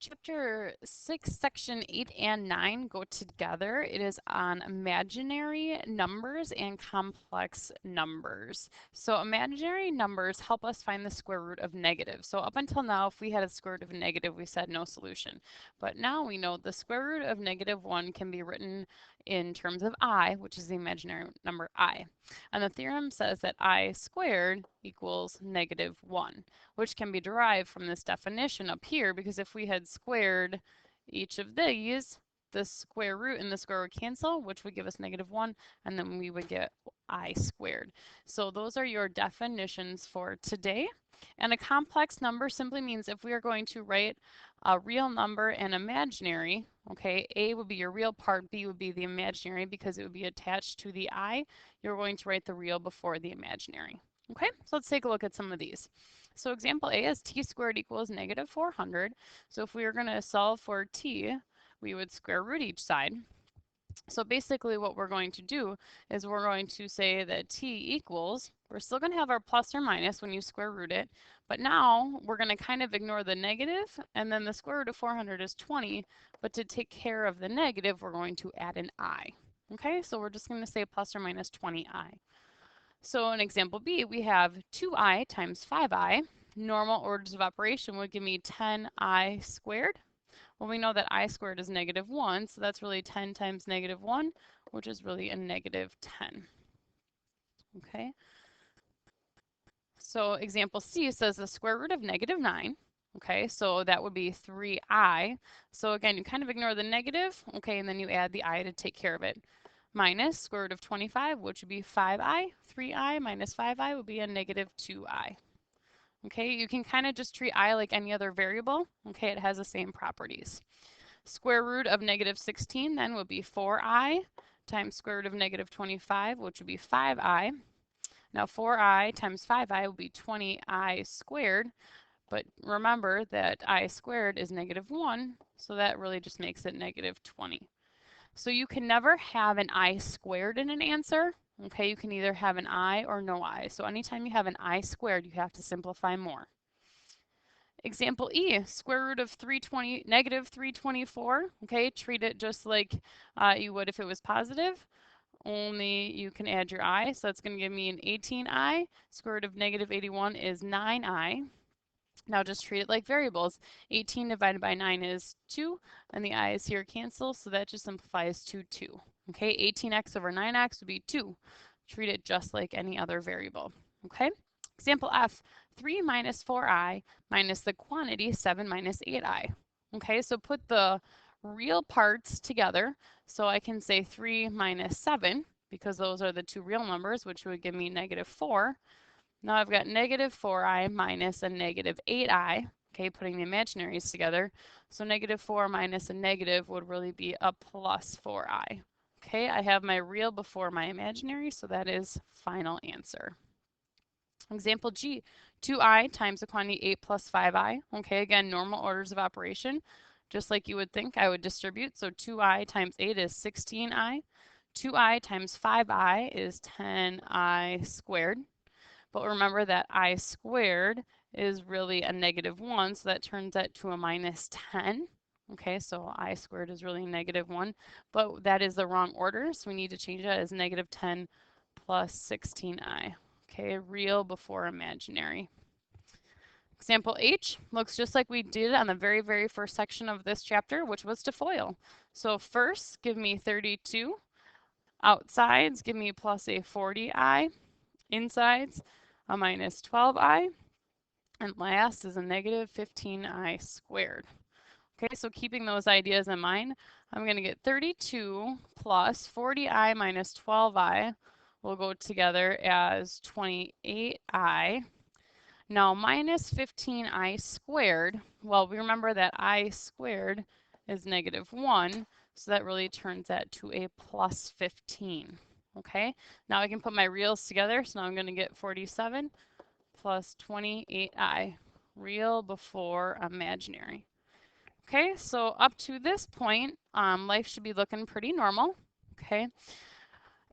Chapter 6, Section 8 and 9 go together. It is on imaginary numbers and complex numbers. So imaginary numbers help us find the square root of negative. So up until now, if we had a square root of negative, we said no solution. But now we know the square root of -1 can be written in terms of I, which is the imaginary number I. And the theorem says that I squared equals -1, which can be derived from this definition up here, because if we had squared each of these, the square root and the square would cancel, which would give us -1, and then we would get I squared. So those are your definitions for today. And a complex number simply means if we are going to write a real number and imaginary, okay, A would be your real part, B would be the imaginary because it would be attached to the I. You're going to write the real before the imaginary. Okay, so let's take a look at some of these. So example A is t squared equals -400. So if we were going to solve for t, we would square root each side. So basically what we're going to do is we're going to say that t equals, we're still going to have our plus or minus when you square root it, but now we're going to kind of ignore the negative, and then the square root of 400 is 20, but to take care of the negative, we're going to add an I. Okay, so we're just going to say plus or minus 20i. So in example B, we have 2i times 5i. Normal orders of operation would give me 10i squared. Well, we know that I squared is -1, so that's really 10 times -1, which is really a -10. Okay. So example C says the square root of -9. Okay, so that would be 3i. So again, you kind of ignore the negative, okay, and then you add the I to take care of it. Minus square root of 25, which would be 5i. 3i minus 5i would be a -2i. Okay, you can kind of just treat I like any other variable. Okay, it has the same properties. Square root of -16 then would be 4i times square root of -25, which would be 5i. Now 4i times 5i will be 20i squared, but remember that I squared is -1, so that really just makes it -20. So you can never have an I squared in an answer. Okay, you can either have an I or no I. So anytime you have an I squared, you have to simplify more. Example E, square root of -324. Okay, treat it just like you would if it was positive, only you can add your I. So that's going to give me an 18i. Square root of -81 is 9i. Now just treat it like variables. 18 divided by 9 is 2, and the i's here cancel, so that just simplifies to 2. Okay, 18x over 9x would be 2. Treat it just like any other variable. Okay, example F, 3 minus 4i minus the quantity 7 minus 8i. Okay, so put the real parts together. So I can say 3 minus 7, because those are the two real numbers, which would give me -4. Now I've got -4i minus a -8i, okay, putting the imaginaries together. So -4 minus a negative would really be a +4i. Okay, I have my real before my imaginary, so that is final answer. Example G, 2i times the quantity 8 plus 5i. Okay, again, normal orders of operation. Just like you would think, I would distribute. So 2i times 8 is 16i. 2i times 5i is 10i squared. But remember that I squared is really a -1, so that turns that to a -10. Okay, so I squared is really -1, but that is the wrong order, so we need to change that as -10 plus 16i. Okay, real before imaginary. Example H looks just like we did on the very first section of this chapter, which was to FOIL. So first, give me 32. Outsides, give me plus a 40i. Insides, a -12i, and last is a -15i squared. Okay, so keeping those ideas in mind, I'm going to get 32 plus 40i minus 12i will go together as 28i. Now minus 15i squared, well, we remember that I squared is -1, so that really turns that to a plus 15. Okay, now I can put my reals together, so now I'm going to get 47 plus 28i, real before imaginary. Okay, so up to this point, life should be looking pretty normal. Okay,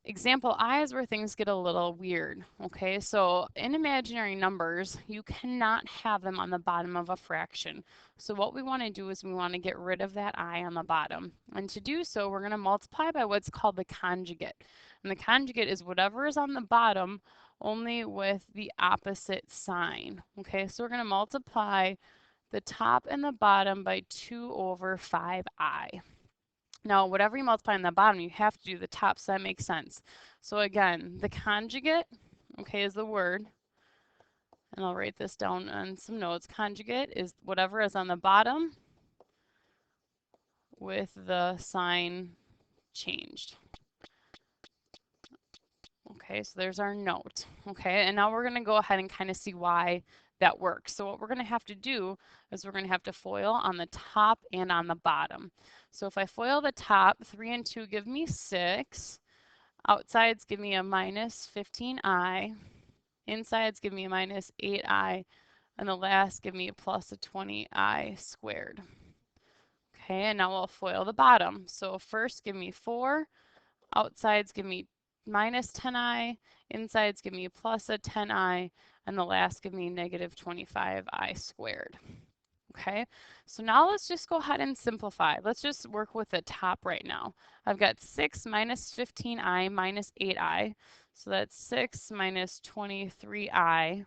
Example I is where things get a little weird, okay? So in imaginary numbers, you cannot have them on the bottom of a fraction. So what we want to do is we want to get rid of that I on the bottom. And to do so, we're going to multiply by what's called the conjugate. And the conjugate is whatever is on the bottom, only with the opposite sign, okay? So we're going to multiply the top and the bottom by 2 over 5i. Now, whatever you multiply on the bottom, you have to do the top, so that makes sense. So again, the conjugate, okay, is the word, and I'll write this down on some notes. Conjugate is whatever is on the bottom with the sign changed. Okay, so there's our note. Okay, and now we're going to go ahead and kind of see why that works. So what we're going to have to do is we're going to have to FOIL on the top and on the bottom. So if I FOIL the top, 3 and 2 give me 6. Outsides give me a minus 15i. Insides give me a minus 8i. And the last give me a plus a 20i squared. Okay, and now we'll FOIL the bottom. So first give me 4. Outsides give me minus 10i. Insides give me plus a 10i. And the last give me negative 25i squared. Okay, so now let's just go ahead and simplify. Let's just work with the top right now. I've got 6 minus 15i minus 8i. So that's 6 minus 23i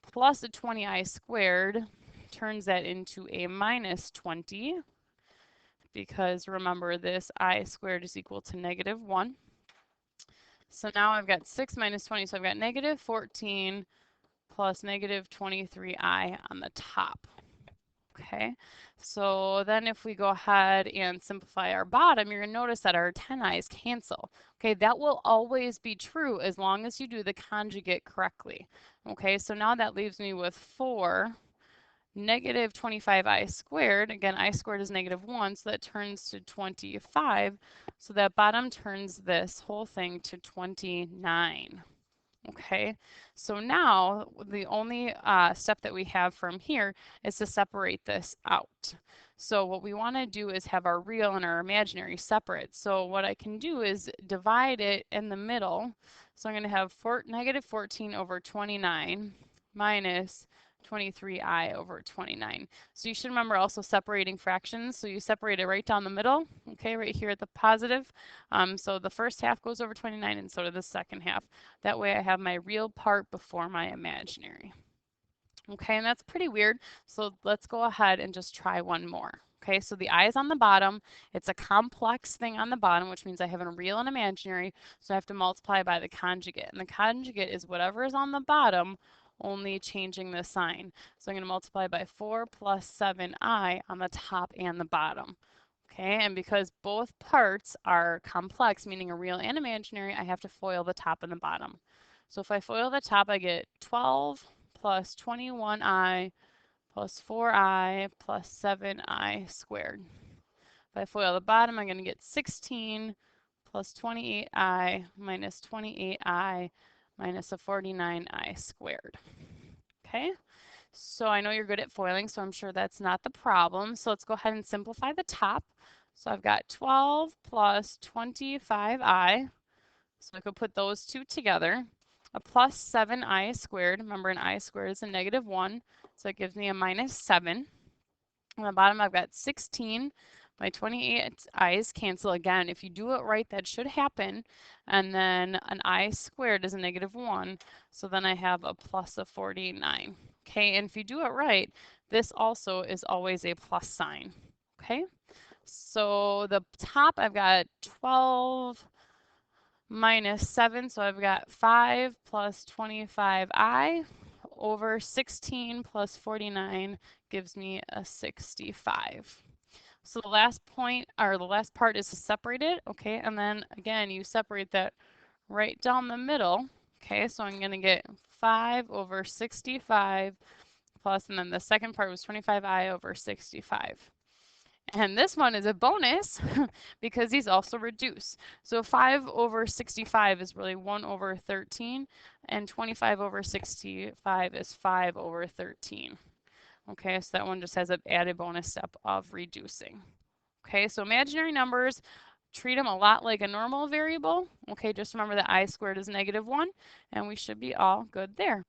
plus a 20i squared turns that into a minus 20 because remember this I squared is equal to negative 1. So now I've got 6 minus 20, so I've got negative 14 plus negative 23i on the top. Okay, so then if we go ahead and simplify our bottom, you're going to notice that our 10i's cancel. Okay, that will always be true as long as you do the conjugate correctly. Okay, so now that leaves me with 4 negative 25i squared. Again, I squared is negative 1, so that turns to 25. So that bottom turns this whole thing to 29. Okay, so now the only step that we have from here is to separate this out. So what we want to do is have our real and our imaginary separate. So what I can do is divide it in the middle. So I'm going to have negative 14 over 29 minus 23i over 29. So you should remember also separating fractions. So you separate it right down the middle, okay, right here at the positive. So the first half goes over 29 and so does the second half. That way I have my real part before my imaginary. Okay, and that's pretty weird. So let's go ahead and just try one more. Okay, so the I is on the bottom. It's a complex thing on the bottom, which means I have a real and imaginary. So I have to multiply by the conjugate. And the conjugate is whatever is on the bottom, only changing the sign. So I'm going to multiply by 4 plus 7i on the top and the bottom. Okay, and because both parts are complex, meaning a real and imaginary, I have to FOIL the top and the bottom. So if I FOIL the top, I get 12 plus 21i plus 4i plus 7i squared. If I FOIL the bottom, I'm going to get 16 plus 28i minus 28i minus a 49i squared. Okay, so I know you're good at FOILing, so I'm sure that's not the problem. So let's go ahead and simplify the top. So I've got 12 plus 25i. So I could put those two together. A plus 7i squared. Remember, an I squared is a negative 1. So it gives me a minus 7. On the bottom, I've got 16. My 28 i's cancel again. If you do it right, that should happen. And then an I squared is a negative 1. So then I have a plus of 49. Okay, and if you do it right, this also is always a plus sign. Okay, so the top, I've got 12 minus 7, so I've got 5 plus 25i over 16 plus 49 gives me a 65. So the last point, or the last part is to separate it, okay, and then again, you separate that right down the middle, okay, so I'm going to get 5 over 65 plus, and then the second part was 25i over 65. And this one is a bonus because these also reduce. So 5 over 65 is really 1 over 13, and 25 over 65 is 5 over 13. Okay, so that one just has an added bonus step of reducing. Okay, so imaginary numbers, treat them a lot like a normal variable. Okay, just remember that I squared is -1, and we should be all good there.